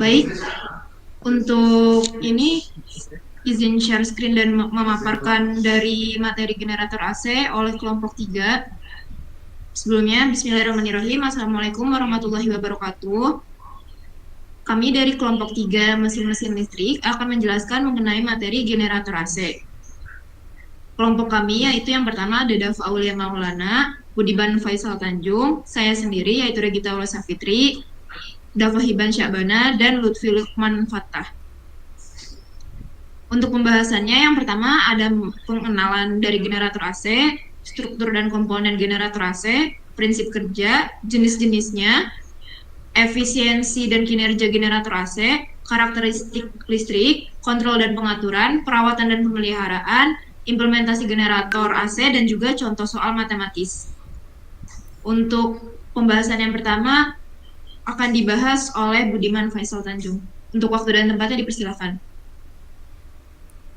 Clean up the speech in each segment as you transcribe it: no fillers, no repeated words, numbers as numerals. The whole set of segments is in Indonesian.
Baik, untuk ini izin share screen dan memaparkan dari materi generator AC oleh kelompok 3. Sebelumnya, Bismillahirrahmanirrahim. Assalamualaikum warahmatullahi wabarakatuh. Kami dari kelompok 3 mesin-mesin listrik akan menjelaskan mengenai materi generator AC. Kelompok kami yaitu yang pertama ada Dava Aulia Maulana, Budiman Faisal Tanjung, saya sendiri yaitu Regita Ula Safitri, Dava Hiban Syabana, dan Lutfi Lukman Fattah. Untuk pembahasannya, yang pertama ada pengenalan dari generator AC, struktur dan komponen generator AC, prinsip kerja, jenis-jenisnya, efisiensi dan kinerja generator AC, karakteristik listrik, kontrol dan pengaturan, perawatan dan pemeliharaan, implementasi generator AC, dan juga contoh soal matematis. Untuk pembahasan yang pertama akan dibahas oleh Budiman Faisal Tanjung. Untuk waktu dan tempatnya dipersilakan.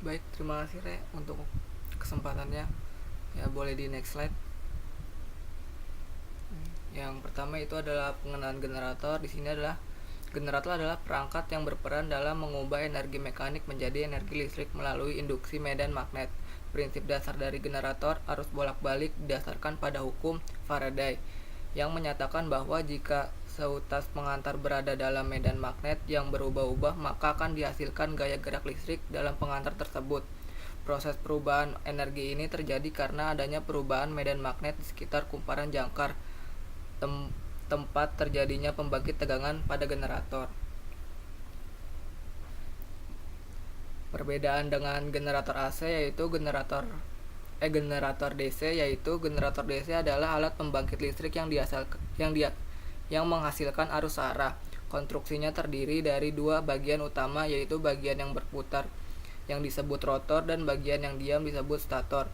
Baik, terima kasih Re untuk kesempatannya. Ya, boleh di next slide. Yang pertama itu adalah pengenalan generator. Di sini adalah generator adalah perangkat yang berperan dalam mengubah energi mekanik menjadi energi listrik melalui induksi medan magnet. Prinsip dasar dari generator arus bolak-balik didasarkan pada hukum Faraday yang menyatakan bahwa jika seutas pengantar berada dalam medan magnet yang berubah-ubah, maka akan dihasilkan gaya gerak listrik dalam pengantar tersebut. Proses perubahan energi ini terjadi karena adanya perubahan medan magnet di sekitar kumparan jangkar tempat terjadinya pembangkit tegangan pada generator. Perbedaan dengan generator AC yaitu generator DC adalah alat pembangkit listrik yang menghasilkan arus arah. Konstruksinya terdiri dari dua bagian utama, yaitu bagian yang berputar yang disebut rotor dan bagian yang diam disebut stator.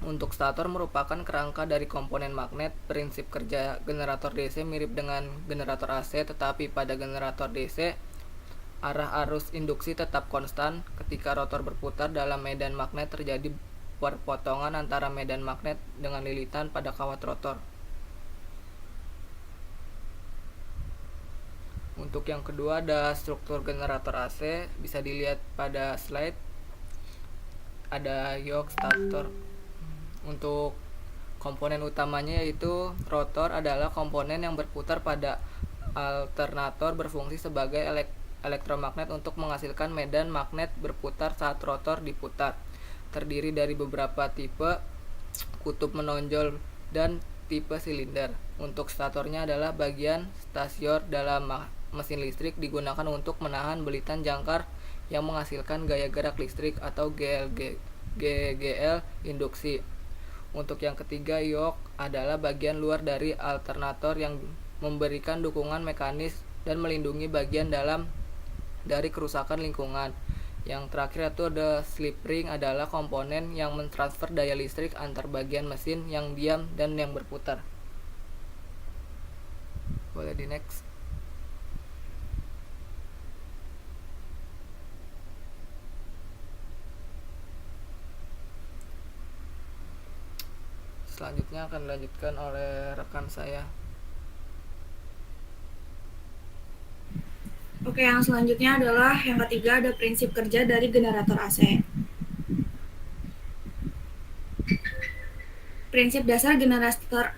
Untuk stator merupakan kerangka dari komponen magnet. Prinsip kerja generator DC mirip dengan generator AC, tetapi pada generator DC arah arus induksi tetap konstan. Ketika rotor berputar dalam medan magnet, terjadi perpotongan antara medan magnet dengan lilitan pada kawat rotor. Untuk yang kedua ada struktur generator AC, bisa dilihat pada slide. Ada yoke, stator. Untuk komponen utamanya yaitu rotor adalah komponen yang berputar pada alternator berfungsi sebagai elektromagnet untuk menghasilkan medan magnet berputar saat rotor diputar. Terdiri dari beberapa tipe, kutub menonjol dan tipe silinder. Untuk statornya adalah bagian stasior dalam mesin listrik, digunakan untuk menahan belitan jangkar yang menghasilkan gaya gerak listrik atau GGL induksi. Untuk yang ketiga, yoke adalah bagian luar dari alternator yang memberikan dukungan mekanis dan melindungi bagian dalam dari kerusakan lingkungan. Yang terakhir itu ada slip ring, adalah komponen yang mentransfer daya listrik antar bagian mesin yang diam dan yang berputar. Boleh di next. Selanjutnya akan dilanjutkan oleh rekan saya. Oke, yang selanjutnya adalah yang ketiga ada prinsip kerja dari generator AC. Prinsip dasar generator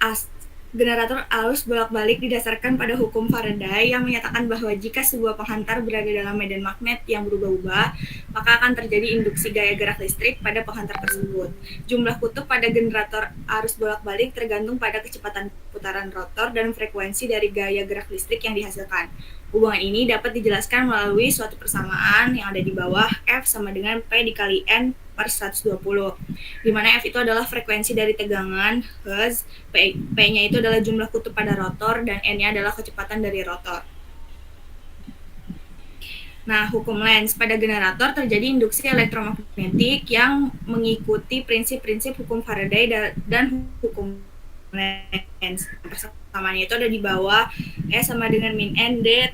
arus bolak-balik didasarkan pada hukum Faraday yang menyatakan bahwa jika sebuah penghantar berada dalam medan magnet yang berubah-ubah, maka akan terjadi induksi gaya gerak listrik pada penghantar tersebut. Jumlah kutub pada generator arus bolak-balik tergantung pada kecepatan putaran rotor dan frekuensi dari gaya gerak listrik yang dihasilkan. Hubungan ini dapat dijelaskan melalui suatu persamaan yang ada di bawah, F sama dengan P dikali N per 120, di mana F itu adalah frekuensi dari tegangan Hz, P-nya itu adalah jumlah kutub pada rotor, dan N-nya adalah kecepatan dari rotor. Nah, hukum Lenz, pada generator terjadi induksi elektromagnetik yang mengikuti prinsip-prinsip hukum Faraday dan hukum Lenz. Persamaannya itu ada di bawah, E sama dengan min N D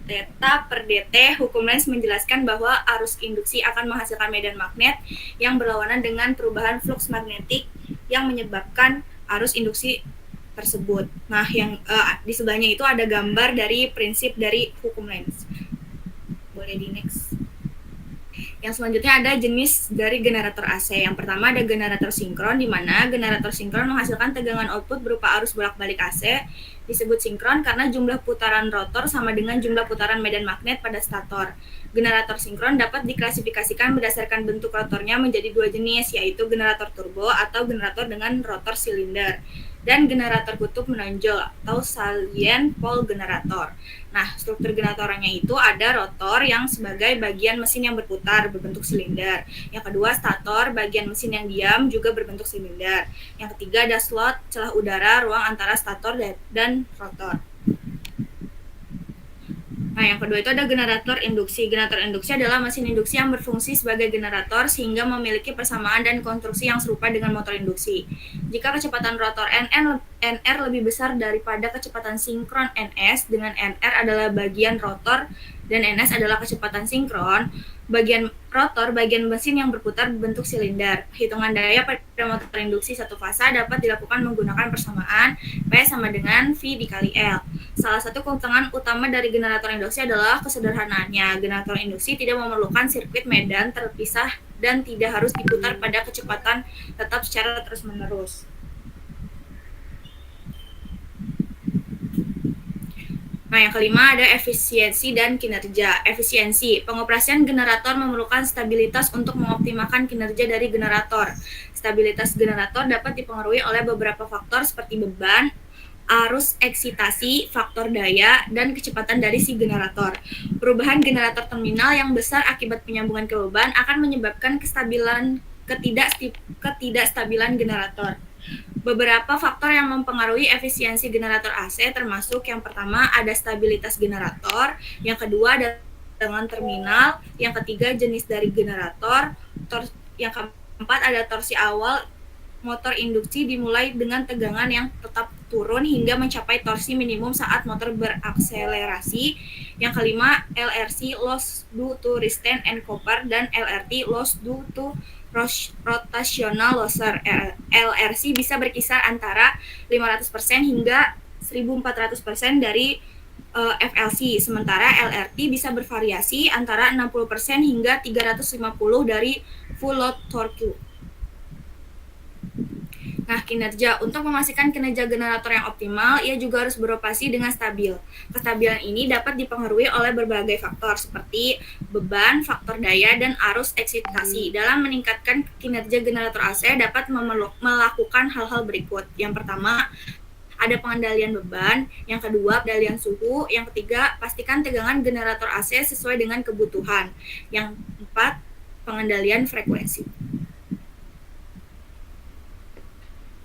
theta per dt. Hukum Lenz menjelaskan bahwa arus induksi akan menghasilkan medan magnet yang berlawanan dengan perubahan flux magnetik yang menyebabkan arus induksi tersebut. Nah, yang di sebelahnya itu ada gambar dari prinsip dari hukum Lenz. Boleh di next. Yang selanjutnya ada jenis dari generator AC. Yang pertama ada generator sinkron, di mana generator sinkron menghasilkan tegangan output berupa arus bolak-balik AC. Disebut sinkron karena jumlah putaran rotor sama dengan jumlah putaran medan magnet pada stator. Generator sinkron dapat diklasifikasikan berdasarkan bentuk rotornya menjadi dua jenis, yaitu generator turbo atau generator dengan rotor silinder, dan generator kutub menonjol atau salient pole generator. Nah, struktur generatornya itu ada rotor yang sebagai bagian mesin yang berputar berbentuk silinder. Yang kedua, stator, bagian mesin yang diam juga berbentuk silinder. Yang ketiga, ada slot, celah udara, ruang antara stator dan rotor. Nah, yang kedua itu ada generator induksi. Generator induksi adalah mesin induksi yang berfungsi sebagai generator sehingga memiliki persamaan dan konstruksi yang serupa dengan motor induksi. Jika kecepatan rotor NR lebih besar daripada kecepatan sinkron NS, dengan NR adalah bagian rotor dan NS adalah kecepatan sinkron, bagian rotor, bagian mesin yang berputar berbentuk silinder. Hitungan daya pada motor induksi satu fasa dapat dilakukan menggunakan persamaan P sama dengan V dikali L. Salah satu keuntungan utama dari generator induksi adalah kesederhanaannya. Generator induksi tidak memerlukan sirkuit medan terpisah dan tidak harus diputar pada kecepatan tetap secara terus-menerus. Nah, yang kelima ada efisiensi dan kinerja. Efisiensi, pengoperasian generator memerlukan stabilitas untuk mengoptimalkan kinerja dari generator. Stabilitas generator dapat dipengaruhi oleh beberapa faktor seperti beban, arus eksitasi, faktor daya, dan kecepatan dari si generator. Perubahan generator terminal yang besar akibat penyambungan ke beban akan menyebabkan ketidakstabilan generator. Beberapa faktor yang mempengaruhi efisiensi generator AC termasuk yang pertama ada stabilitas generator, yang kedua ada tegangan terminal, yang ketiga jenis dari generator, yang keempat ada torsi awal. Motor induksi dimulai dengan tegangan yang tetap turun hingga mencapai torsi minimum saat motor berakselerasi. Yang kelima, LRC, loss due to resistance and copper, dan LRT, loss due to rotational losser. LRC bisa berkisar antara 500% hingga 1400% dari FLC, sementara LRT bisa bervariasi antara 60% hingga 350% dari full load torque. Nah, kinerja. Untuk memastikan kinerja generator yang optimal, ia juga harus beroperasi dengan stabil. Kestabilan ini dapat dipengaruhi oleh berbagai faktor seperti beban, faktor daya, dan arus eksitasi. Dalam meningkatkan kinerja generator AC dapat melakukan hal-hal berikut. Yang pertama, ada pengendalian beban, yang kedua pengendalian suhu, yang ketiga pastikan tegangan generator AC sesuai dengan kebutuhan, yang keempat pengendalian frekuensi.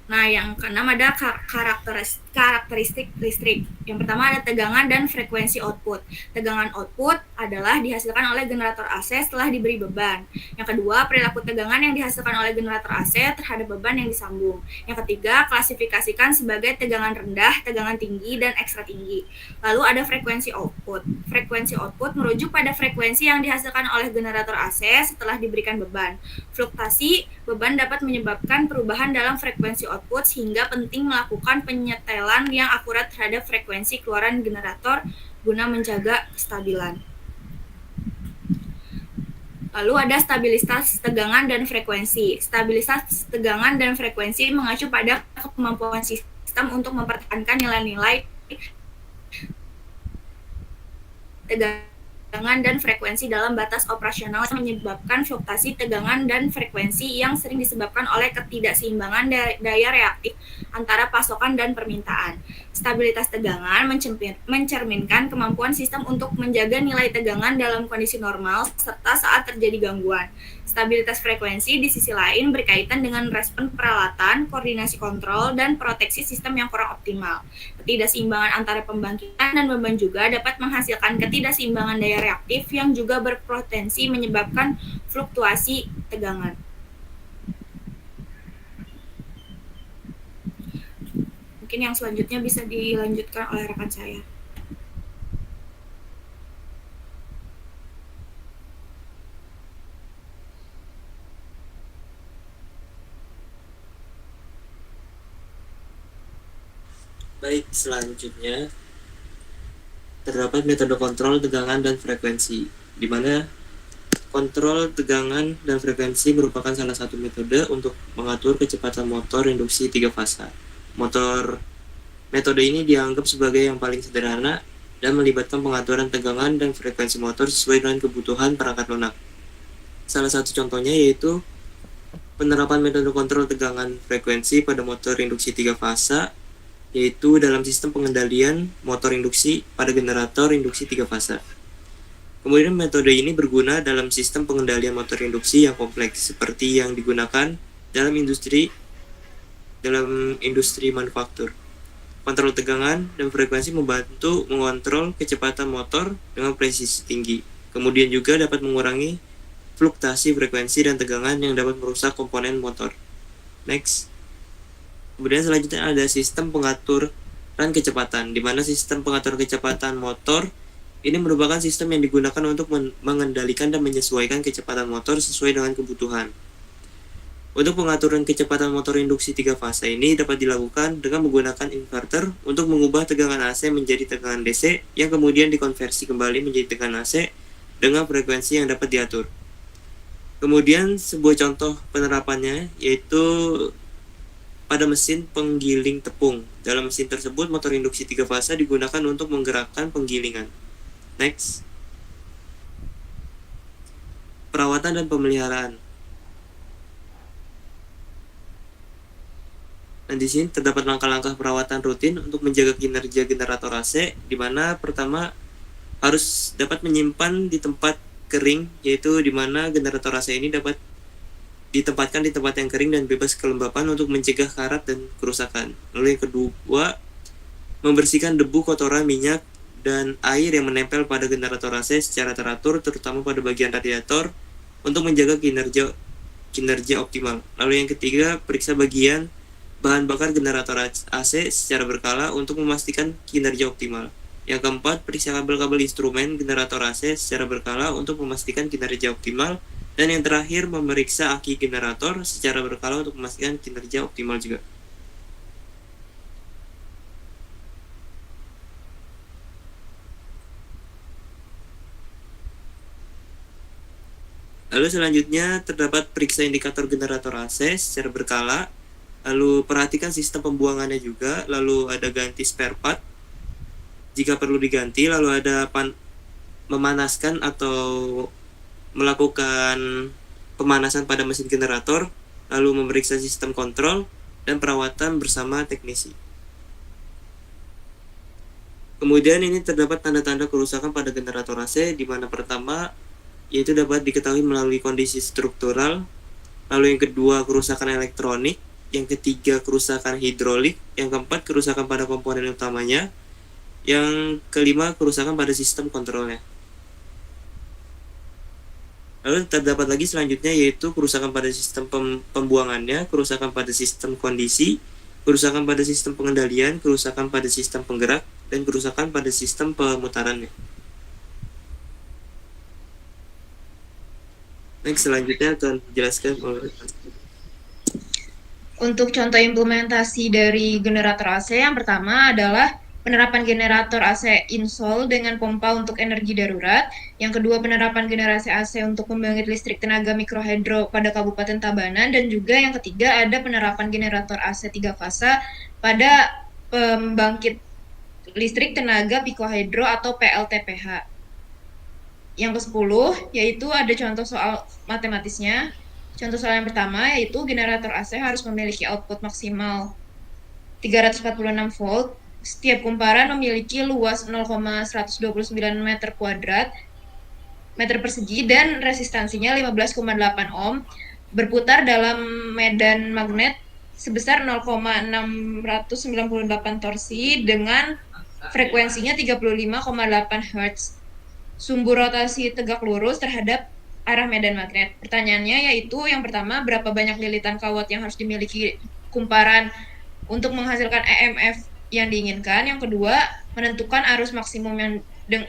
Nah, yang keenam ada karakteristik listrik. Yang pertama ada tegangan dan frekuensi output. Tegangan output adalah dihasilkan oleh generator AC setelah diberi beban. Yang kedua, perilaku tegangan yang dihasilkan oleh generator AC terhadap beban yang disambung. Yang ketiga, klasifikasikan sebagai tegangan rendah, tegangan tinggi, dan ekstra tinggi. Lalu ada frekuensi output. Frekuensi output merujuk pada frekuensi yang dihasilkan oleh generator AC setelah diberikan beban. Fluktuasi beban dapat menyebabkan perubahan dalam frekuensi output sehingga penting melakukan penyetelan yang akurat terhadap frekuensi keluaran generator guna menjaga kestabilan. Lalu ada stabilitas tegangan dan frekuensi. Stabilitas tegangan dan frekuensi mengacu pada kemampuan sistem untuk mempertahankan nilai-nilai tegangan dan frekuensi dalam batas operasional menyebabkan fluktuasi tegangan dan frekuensi yang sering disebabkan oleh ketidakseimbangan daya reaktif antara pasokan dan permintaan. Stabilitas tegangan mencerminkan kemampuan sistem untuk menjaga nilai tegangan dalam kondisi normal serta saat terjadi gangguan. Stabilitas frekuensi di sisi lain berkaitan dengan respon peralatan, koordinasi kontrol, dan proteksi sistem yang kurang optimal. Ketidakseimbangan antara pembangkitan dan beban juga dapat menghasilkan ketidakseimbangan daya reaktif yang juga berpotensi menyebabkan fluktuasi tegangan. Mungkin yang selanjutnya bisa dilanjutkan oleh rekan saya. Baik, selanjutnya terdapat metode kontrol tegangan dan frekuensi, di mana kontrol tegangan dan frekuensi merupakan salah satu metode untuk mengatur kecepatan motor induksi 3 fasa. Metode ini dianggap sebagai yang paling sederhana dan melibatkan pengaturan tegangan dan frekuensi motor sesuai dengan kebutuhan perangkat lunak. Salah satu contohnya yaitu penerapan metode kontrol tegangan frekuensi pada motor induksi 3 fasa, yaitu dalam sistem pengendalian motor induksi pada generator induksi 3 fasa. Kemudian metode ini berguna dalam sistem pengendalian motor induksi yang kompleks seperti yang digunakan dalam industri manufaktur. Kontrol tegangan dan frekuensi membantu mengontrol kecepatan motor dengan presisi tinggi. Kemudian juga dapat mengurangi fluktuasi frekuensi dan tegangan yang dapat merusak komponen motor. Next. Kemudian selanjutnya ada sistem pengaturan kecepatan, di mana sistem pengaturan kecepatan motor ini merupakan sistem yang digunakan untuk mengendalikan dan menyesuaikan kecepatan motor sesuai dengan kebutuhan. Untuk pengaturan kecepatan motor induksi 3 fasa ini dapat dilakukan dengan menggunakan inverter untuk mengubah tegangan AC menjadi tegangan DC yang kemudian dikonversi kembali menjadi tegangan AC dengan frekuensi yang dapat diatur. Kemudian sebuah contoh penerapannya yaitu pada mesin penggiling tepung. Dalam mesin tersebut motor induksi 3 fasa digunakan untuk menggerakkan penggilingan. Next. Perawatan dan pemeliharaan. Nah, di sini terdapat langkah-langkah perawatan rutin untuk menjaga kinerja generator AC, di mana pertama harus dapat menyimpan di tempat kering, yaitu di mana generator AC ini dapat ditempatkan di tempat yang kering dan bebas kelembapan untuk mencegah karat dan kerusakan. Lalu yang kedua, membersihkan debu, kotoran, minyak, dan air yang menempel pada generator AC secara teratur, terutama pada bagian radiator, untuk menjaga kinerja optimal. Lalu yang ketiga, periksa bagian bahan bakar generator AC secara berkala untuk memastikan kinerja optimal. Yang keempat, periksa kabel-kabel instrumen generator AC secara berkala untuk memastikan kinerja optimal. Dan yang terakhir, memeriksa aki generator secara berkala untuk memastikan kinerja optimal juga. Lalu selanjutnya terdapat periksa indikator generator AC secara berkala. Lalu perhatikan sistem pembuangannya juga. Lalu ada ganti spare part jika perlu diganti. Lalu ada memanaskan atau melakukan pemanasan pada mesin generator. Lalu memeriksa sistem kontrol dan perawatan bersama teknisi. Kemudian ini terdapat tanda-tanda kerusakan pada generator AC, di mana pertama yaitu dapat diketahui melalui kondisi struktural. Lalu yang kedua, kerusakan elektronik. Yang ketiga, kerusakan hidrolik. Yang keempat, kerusakan pada komponen utamanya. Yang kelima, kerusakan pada sistem kontrolnya. Lalu terdapat lagi selanjutnya yaitu kerusakan pada sistem pembuangannya, kerusakan pada sistem kondisi, kerusakan pada sistem pengendalian, kerusakan pada sistem penggerak, dan kerusakan pada sistem pemutarannya. Next, selanjutnya akan dijelaskan oleh Untuk contoh implementasi dari generator AC, yang pertama adalah penerapan generator AC install dengan pompa untuk energi darurat. Yang kedua, penerapan generasi AC untuk pembangkit listrik tenaga mikrohidro pada Kabupaten Tabanan. Dan juga yang ketiga, ada penerapan generator AC 3 fasa pada pembangkit listrik tenaga pikohidro atau PLTPH. Yang ke-10, yaitu ada contoh soal matematisnya. Contoh soal yang pertama yaitu generator AC harus memiliki output maksimal 346 volt. Setiap kumparan memiliki luas 0,129 meter persegi dan resistansinya 15,8 ohm, berputar dalam medan magnet sebesar 0,698 torsi dengan frekuensinya 35,8 Hz. Sumbu rotasi tegak lurus terhadap arah medan magnet. Pertanyaannya yaitu yang pertama, berapa banyak lilitan kawat yang harus dimiliki kumparan untuk menghasilkan EMF yang diinginkan. Yang kedua, menentukan arus maksimum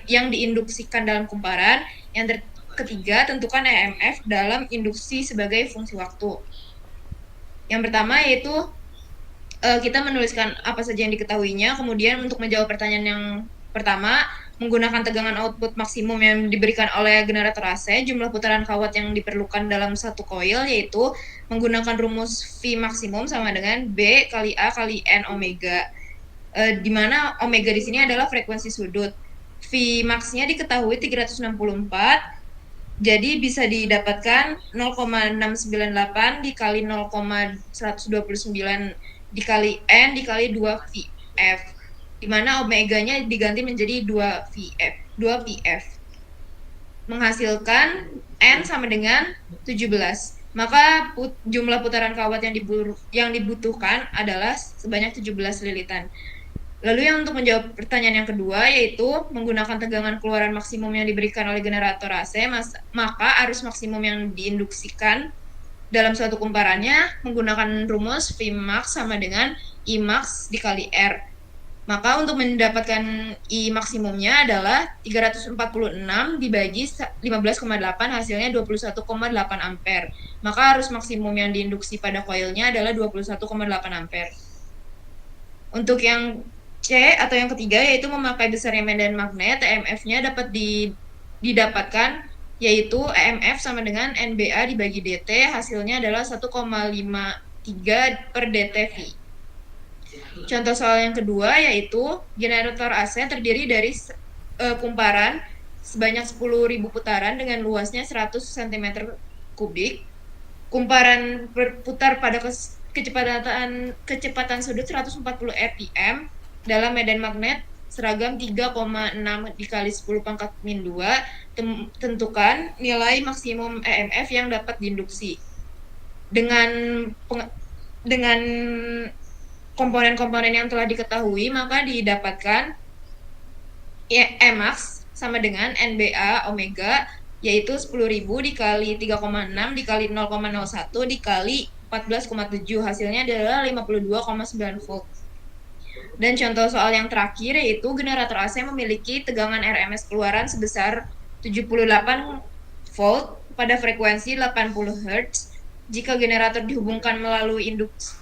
yang diinduksikan dalam kumparan. Yang ketiga, tentukan EMF dalam induksi sebagai fungsi waktu. Yang pertama yaitu kita menuliskan apa saja yang diketahuinya, kemudian untuk menjawab pertanyaan yang pertama, menggunakan tegangan output maksimum yang diberikan oleh generator AC, jumlah putaran kawat yang diperlukan dalam satu koil, yaitu menggunakan rumus V maksimum sama dengan B kali A kali N omega. Di mana omega di sini adalah frekuensi sudut. V max-nya diketahui 364, jadi bisa didapatkan 0,698 dikali 0,129 dikali N dikali 2 VF, di mana omeganya diganti menjadi 2 VF, menghasilkan N sama dengan 17. Maka jumlah putaran kawat yang dibutuhkan adalah sebanyak 17 lilitan. Lalu yang untuk menjawab pertanyaan yang kedua, yaitu menggunakan tegangan keluaran maksimum yang diberikan oleh generator AC, maka arus maksimum yang diinduksikan dalam suatu kumparannya menggunakan rumus Vmax sama dengan Imax dikali R. Maka untuk mendapatkan I maksimumnya adalah 346 dibagi 15,8, hasilnya 21,8 ampere. Maka arus maksimum yang diinduksi pada koilnya adalah 21,8 ampere. Untuk yang C atau yang ketiga, yaitu memakai besarnya medan magnet, EMF-nya dapat didapatkan, yaitu EMF sama dengan NBA dibagi DT, hasilnya adalah 1,53 per DTV. Contoh soal yang kedua, yaitu generator AC terdiri dari kumparan sebanyak 10.000 putaran dengan luasnya 100 cm3. Kumparan berputar pada kecepatan sudut 140 rpm dalam medan magnet seragam 3,6 dikali 10 pangkat min 2. Tentukan nilai maksimum EMF yang dapat diinduksi. Dengan komponen-komponen yang telah diketahui, maka didapatkan Emax sama dengan NBA omega, yaitu 10.000 dikali 3,6 dikali 0,01 dikali 14,7, hasilnya adalah 52,9 volt. Dan contoh soal yang terakhir, yaitu generator AC memiliki tegangan RMS keluaran sebesar 78 volt pada frekuensi 80 Hz. Jika generator dihubungkan melalui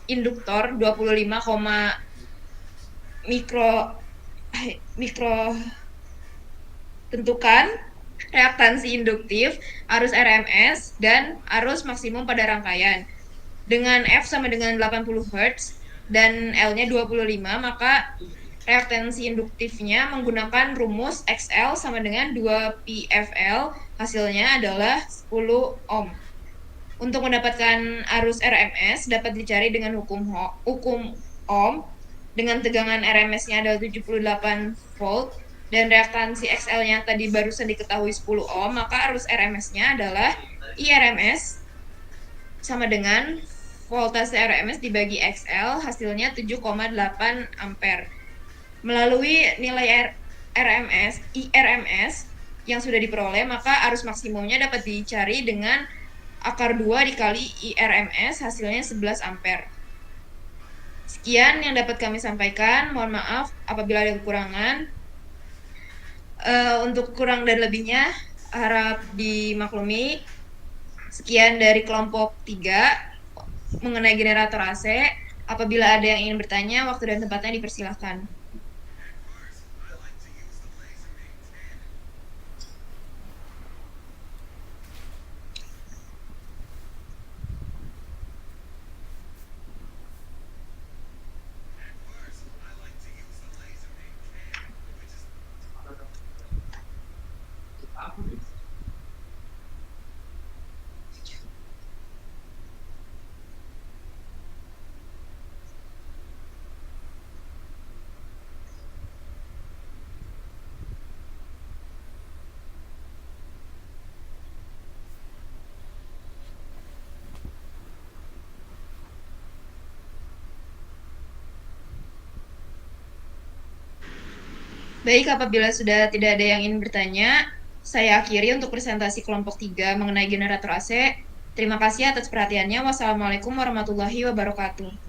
induktor 25, mikro, tentukan reaktansi induktif, arus RMS, dan arus maksimum pada rangkaian. Dengan F sama dengan 80 Hz dan L-nya 25, maka reaktansi induktifnya menggunakan rumus XL sama dengan 2 PFL, hasilnya adalah 10 ohm. Untuk mendapatkan arus RMS dapat dicari dengan hukum ohm, dengan tegangan RMS-nya adalah 78 volt dan reaktansi XL-nya tadi barusan diketahui 10 ohm, maka arus RMS-nya adalah IRMS sama dengan voltase RMS dibagi XL, hasilnya 7,8 ampere. Melalui nilai IRMS yang sudah diperoleh, maka arus maksimumnya dapat dicari dengan akar 2 dikali IRMS, hasilnya 11 ampere. Sekian yang dapat kami sampaikan, mohon maaf apabila ada kekurangan. Untuk kurang dan lebihnya harap dimaklumi. Sekian dari kelompok 3 mengenai generator AC. Apabila ada yang ingin bertanya, waktu dan tempatnya dipersilahkan. Baik, apabila sudah tidak ada yang ingin bertanya, saya akhiri untuk presentasi kelompok 3 mengenai generator AC. Terima kasih atas perhatiannya. Wassalamualaikum warahmatullahi wabarakatuh.